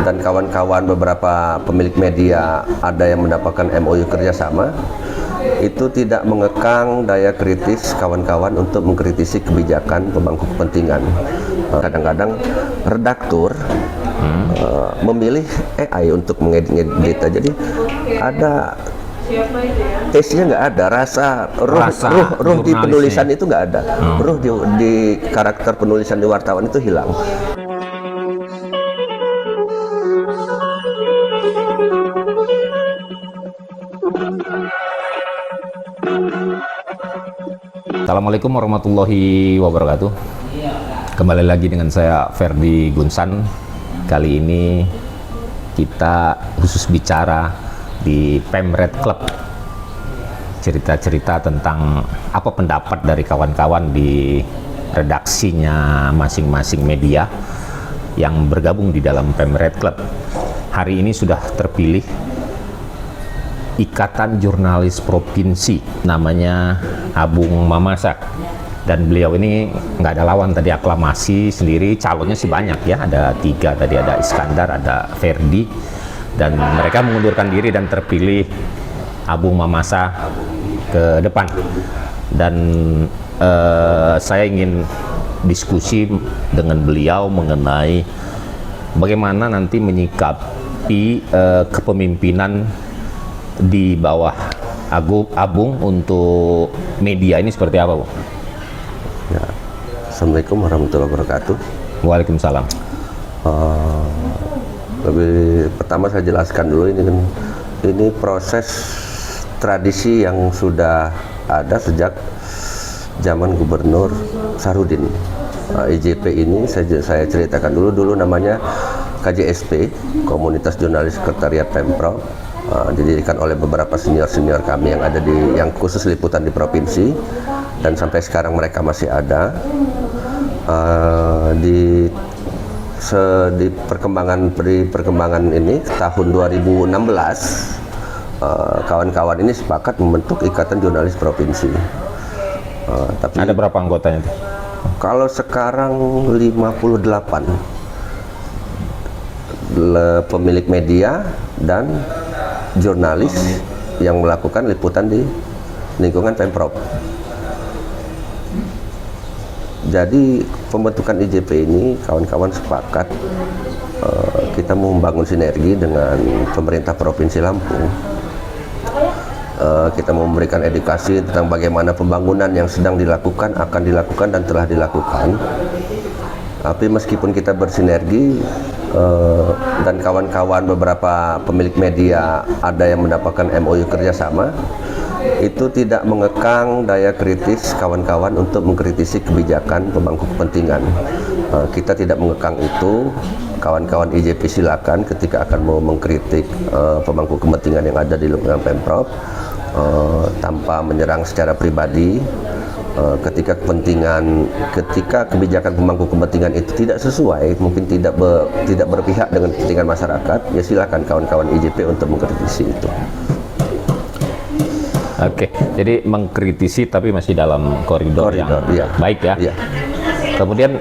dan kawan-kawan beberapa pemilik media ada yang mendapatkan MOU kerjasama, itu tidak mengekang daya kritis kawan-kawan untuk mengkritisi kebijakan pemangku kepentingan. Kadang-kadang redaktur memilih AI untuk mengedit. Jadi ada taste-nya nggak ada, ruh di penulisan itu nggak ada, ruh di karakter penulisan di wartawan itu hilang. Assalamualaikum warahmatullahi wabarakatuh. Kembali lagi dengan saya Ferdi Gunsan. Kali ini kita khusus bicara di Pemret Club, cerita-cerita tentang apa pendapat dari kawan-kawan di redaksinya masing-masing media yang bergabung di dalam Pemret Club. Hari ini sudah terpilih Ikatan Jurnalis Provinsi, namanya Abung Mamasak, dan beliau ini nggak ada lawan, tadi aklamasi sendiri. Calonnya sih banyak ya, ada 3 tadi, ada Iskandar, ada Ferdi, dan mereka mengundurkan diri dan terpilih Abung Mamasak ke depan. Dan saya ingin diskusi dengan beliau mengenai bagaimana nanti menyikapi kepemimpinan di bawah Abung untuk media ini seperti apa, Bu? Ya. Assalamualaikum warahmatullahi wabarakatuh. Waalaikumsalam. Pertama saya jelaskan dulu, ini proses tradisi yang sudah ada sejak zaman Gubernur Sarudin. IJP ini saya ceritakan dulu namanya KJSP, Komunitas Jurnalis Sekretariat Pemprov. Didirikan oleh beberapa senior kami yang ada yang khusus liputan di provinsi, dan sampai sekarang mereka masih ada. Di perkembangan ini tahun 2016 kawan-kawan ini sepakat membentuk Ikatan Jurnalis Provinsi. Tapi ada berapa anggotanya tuh? Kalau sekarang 58 pemilik media dan jurnalis yang melakukan liputan di lingkungan Pemprov. Jadi pembentukan IJP ini kawan-kawan sepakat kita mau membangun sinergi dengan pemerintah Provinsi Lampung. Kita mau memberikan edukasi tentang bagaimana pembangunan yang sedang dilakukan, akan dilakukan, dan telah dilakukan. Tapi meskipun kita bersinergi dan kawan-kawan beberapa pemilik media ada yang mendapatkan MOU kerjasama, itu tidak mengekang daya kritis kawan-kawan untuk mengkritisi kebijakan pemangku kepentingan. Kita tidak mengekang itu. Kawan-kawan IJP silakan ketika akan mau mengkritik pemangku kepentingan yang ada di lingkungan Pemprov, tanpa menyerang secara pribadi. Ketika kebijakan pemangku kepentingan itu tidak sesuai, mungkin tidak berpihak dengan kepentingan masyarakat, ya silakan kawan-kawan IJP untuk mengkritisi itu. Oke, jadi mengkritisi tapi masih dalam koridor yang baik ya. Iya. Kemudian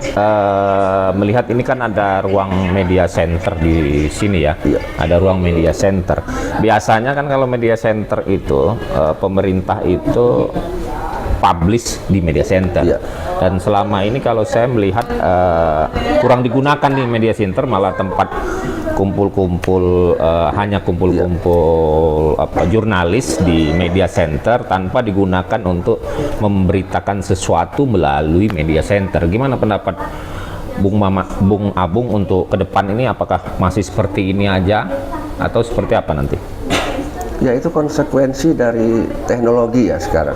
melihat ini kan ada ruang media center di sini ya. Iya. Ada ruang media center. Biasanya kan kalau media center itu pemerintah itu publish di media center. Iya. Dan selama ini kalau saya melihat kurang digunakan di media center, malah tempat kumpul-kumpul hanya kumpul-kumpul jurnalis di media center tanpa digunakan untuk memberitakan sesuatu melalui media center. Gimana pendapat Bung Abung untuk ke depan ini? Apakah masih seperti ini aja atau seperti apa nanti? Ya, itu konsekuensi dari teknologi ya sekarang.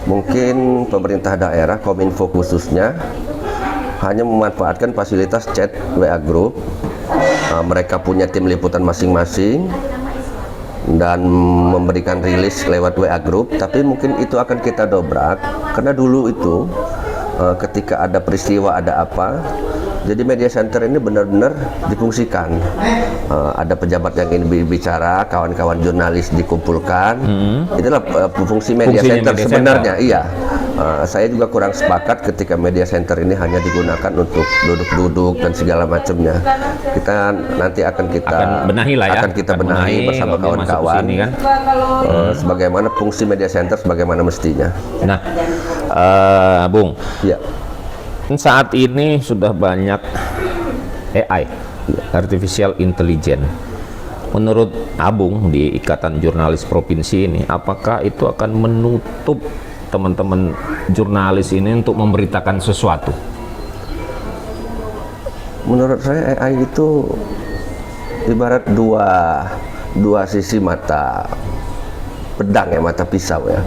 Mungkin pemerintah daerah, Kominfo khususnya, hanya memanfaatkan fasilitas chat WA Group. Mereka punya tim liputan masing-masing dan memberikan rilis lewat WA Group, tapi mungkin itu akan kita dobrak, karena dulu itu ketika ada peristiwa, ada apa, Jadi media center ini benar-benar difungsikan. Ada pejabat yang ingin bicara, kawan-kawan jurnalis dikumpulkan. Itulah fungsi media Fungsinya center media sebenarnya. Iya. Saya juga kurang sepakat ketika media center ini hanya digunakan untuk duduk-duduk dan segala macamnya. Kita nanti akan benahi lah ya. Akan kita benahi bersama kawan-kawan. Kan? Sebagaimana fungsi media center sebagaimana mestinya. Nah, Bung. Ya. Saat ini sudah banyak AI, artificial intelligence. Menurut Abung di Ikatan Jurnalis Provinsi ini, apakah itu akan menutup teman-teman jurnalis ini untuk memberitakan sesuatu? Menurut saya AI itu ibarat dua sisi mata pedang ya, mata pisau ya.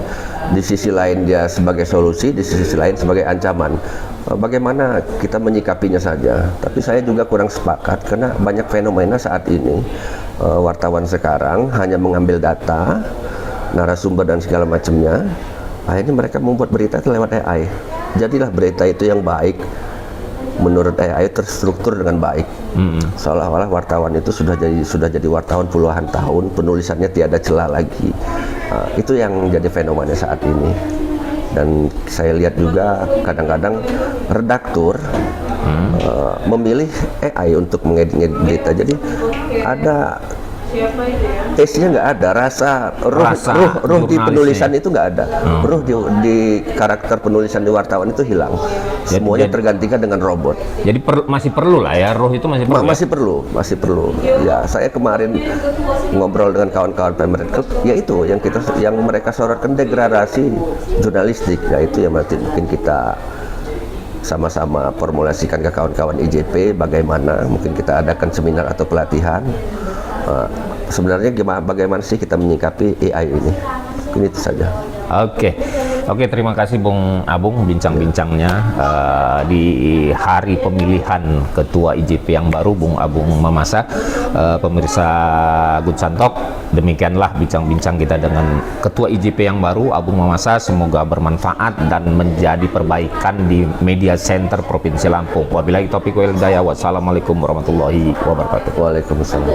Di sisi lain dia sebagai solusi, di sisi lain sebagai ancaman. Bagaimana kita menyikapinya saja. Tapi saya juga kurang sepakat karena banyak fenomena saat ini wartawan sekarang hanya mengambil data, narasumber dan segala macamnya. Akhirnya mereka membuat berita itu lewat AI. Jadilah berita itu yang baik menurut AI terstruktur dengan baik. Seolah-olah wartawan itu sudah jadi wartawan puluhan tahun, penulisannya tiada celah lagi. Itu yang jadi fenomena saat ini. Dan saya lihat juga kadang-kadang redaktur memilih AI untuk mengedit berita. Jadi ada taste-nya nggak ada, ruh di penulisan itu nggak ada, ruh di karakter penulisan di wartawan itu hilang. Semuanya tergantikan dengan robot. Jadi masih perlu lah ya, ruh itu masih perlu. Masih perlu. Ya, saya kemarin ngobrol dengan kawan-kawan pemerintah, yaitu yang mereka sorotkan degradasi jurnalistik, yaitu yang nanti mungkin kita sama-sama formulasikan ke kawan-kawan IJP bagaimana mungkin kita adakan seminar atau pelatihan. Sebenarnya bagaimana sih kita menyikapi AI ini? Ini itu saja. Oke, terima kasih Bung Abung bincang-bincangnya di hari pemilihan Ketua IJP yang baru, Bung Abung Mamasa. Pemirsa Good Santok, demikianlah bincang-bincang kita dengan Ketua IJP yang baru, Abung Mamasa. Semoga bermanfaat dan menjadi perbaikan di media center Provinsi Lampung. Wabillahi taufiq wal hidayah. Wassalamualaikum warahmatullahi wabarakatuh. Waalaikumsalam.